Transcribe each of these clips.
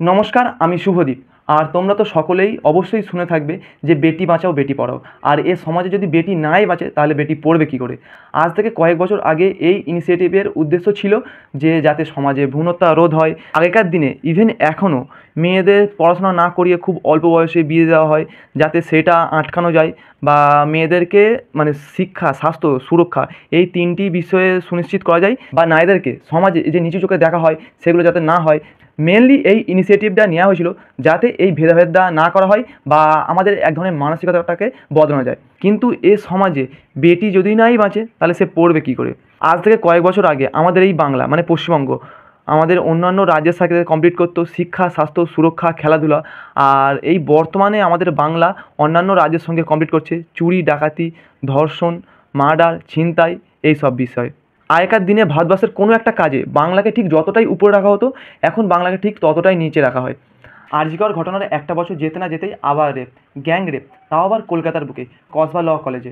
নমস্কার, আমি শুভদীপ। আর তোমরা তো সকলেই অবশ্যই শুনে থাকবে যে বেটি বাঁচাও বেটি পড়াও। আর এ সমাজে যদি বেটি নাই বাঁচে তাহলে বেটি পড়বে কী করে। আজ থেকে কয়েক বছর আগে এই ইনিশিয়েটিভের উদ্দেশ্য ছিল যে যাতে সমাজে ভ্রূণহত্যা রোধ হয়। আগেকার দিনে ইভেন এখনও মেয়েদের পড়াশোনা না করিয়ে খুব অল্প বয়সে বিয়ে দেওয়া হয়, যাতে সেটা আটকানো যায় বা মেয়েদেরকে মানে শিক্ষা, স্বাস্থ্য, সুরক্ষা এই তিনটি বিষয়ে সুনিশ্চিত করা যায়, বা নারীদেরকে সমাজে যে নিচু চোখে দেখা হয় সেগুলো যাতে না হয়। মেনলি এই ইনিশিয়েটিভটা নেওয়া হয়েছিল যাতে এই ভেদাভেদটা না করা হয় বা আমাদের এক ধরনের মানসিকতাটাকে বদলানো যায়। কিন্তু এ সমাজে বেটি যদি নাই বাঁচে তাহলে সে পড়বে কী করে। আজ থেকে কয়েক বছর আগে আমাদের এই বাংলা মানে পশ্চিমবঙ্গ আমাদের অন্যান্য রাজ্যের সাথে কমপ্লিট করতো শিক্ষা, স্বাস্থ্য, সুরক্ষা, খেলাধুলা। আর এই বর্তমানে আমাদের বাংলা অন্যান্য রাজ্যের সঙ্গে কমপ্লিট করছে চুরি, ডাকাতি, ধর্ষণ, মার্ডার, ছিনতাই এই সব বিষয়। আগেকার দিনে ভারতবর্ষের কোনো একটা কাজে বাংলাকে ঠিক যতটাই উপরে রাখা হতো, এখন বাংলাকে ঠিক ততটাই নিচে রাখা হয়। আরজি কর ঘটনার একটা বছর যেতে না যেতেই আবার রেপ, গ্যাং রেপ, তাও আবার কলকাতার বুকে কসবা ল কলেজে।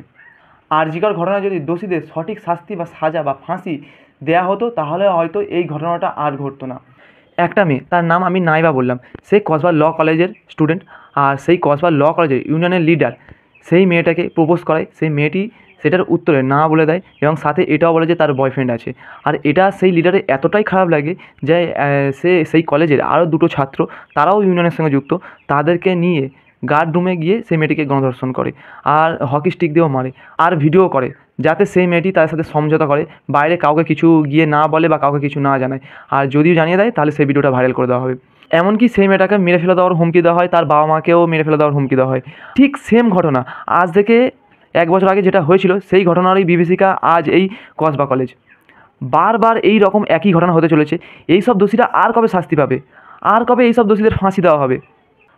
আরজি কর ঘটনায় যদি দোষীদের সঠিক শাস্তি বা সাজা বা ফাঁসি দেয়া হতো তাহলে হয়তো এই ঘটনাটা আর ঘটতো না। একটা মেয়ে, তার নাম আমি নাইবা বললাম, সে কসবা ল কলেজের স্টুডেন্ট। আর সেই কসবা ল কলেজের ইউনিয়নের লিডার সেই মেয়েটাকে প্রপোজ করায়। সেই মেয়েটি সেটার উত্তরে না বলে দেয় এবং সাথে এটাও বলে যে তার বয়ফ্রেন্ড আছে। আর এটা সেই লিডারের এতটাই খারাপ লাগে যে সে সেই কলেজের আরও দুটো ছাত্র, তারাও ইউনিয়নের সঙ্গে যুক্ত, তাদেরকে নিয়ে গার্ড রুমে গিয়ে সেই মেয়েটিকে গণধর্ষণ করে আর হকি স্টিক দিয়েও মারে আর ভিডিও করে, যাতে সেই মেয়েটি তাদের সাথে সমঝোতা করে, বাইরে কাউকে কিছু গিয়ে না বলে বা কাউকে কিছু না জানায়। আর যদিও জানিয়ে দেয় তাহলে সেই ভিডিওটা ভাইরাল করে দেওয়া হবে। এমনকি সেই মেয়েটাকে মেরে ফেলে দেওয়ার হুমকি দেওয়া হয়, তার বাবা মাকেও মেরে ফেলে দেওয়ার হুমকি দেওয়া হয়। ঠিক সেম ঘটনা আজ থেকে এক বছর আগে যেটা হয়েছিল সেই ঘটনারই বিভীষিকা আজ এই কসবা কলেজ। বারবার এই রকম একই ঘটনা হতে চলেছে। এই সব দোষীরা আর কবে শাস্তি পাবে, আর কবে এই সব দোষীদের ফাঁসি দেওয়া হবে।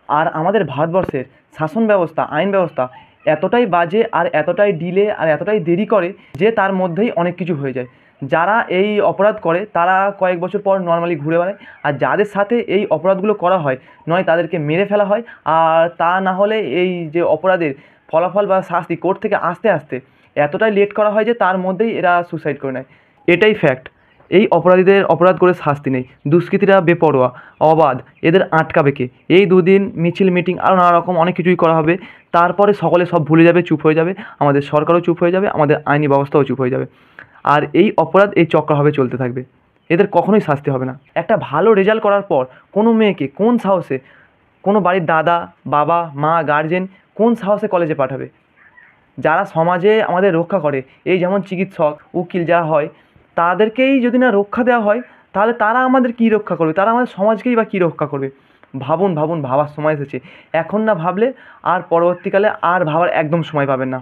আর আমাদের ভারতবর্ষের শাসন ব্যবস্থা, আইন ব্যবস্থা এতটাই বাজে আর এতটাই ডিলে আর এতটাই দেরি করে যে তার মধ্যেই অনেক কিছু হয়ে যায়। যারা এই অপরাধ করে তারা কয়েক বছর পর নর্মালি ঘুরে বেড়ায়, আর যাদের সাথে এই অপরাধগুলো করা হয় নয় তাদেরকে মেরে ফেলা হয়, আর তা না হলে এই যে অপরাধের ফলাফল বা শাস্তি কোর্ট থেকে আসতে আসতে এতটাই লেট করা হয় যে তার মধ্যেই এরা সুসাইড করে নেয়। এটাই ফ্যাক্ট। এই অপরাধীদের অপরাধ করে শাস্তি নেই, দুষ্কৃতীরা বেপরোয়া, অবাধ, এদের আটকাবে কে। এই দুদিন মিছিল, মিটিং আরও নানা রকম অনেক কিছুই করা হবে, তারপরে সকলে সব ভুলে যাবে, চুপ হয়ে যাবে, আমাদের সরকারও চুপ হয়ে যাবে, আমাদের আইনি ব্যবস্থাও চুপ হয়ে যাবে। আর এই অপরাধ এই চক্রভাবে চলতে থাকবে, এদের কখনোই শাস্তি হবে না। একটা ভালো রেজাল্ট করার পর কোনো মেয়েকে কোন সাহসে কোনো বাড়ির দাদা, বাবা, মা, গার্জেন কোন সাহসে কলেজে পাঠাবে? যারা সমাজে আমাদের রক্ষা করে, এই যেমন চিকিৎসক, উকিল যারা হয়, তাদেরকেই যদি না রক্ষা দেওয়া হয় তাহলে তারা আমাদের কী রক্ষা করবে, তারা আমাদের সমাজকেই বা কী রক্ষা করবে। ভাবুন ভাবুন, ভাবার সময় এসেছে। এখন না ভাবলে আর পরবর্তীকালে আর ভাবার একদম সময় পাবেন না।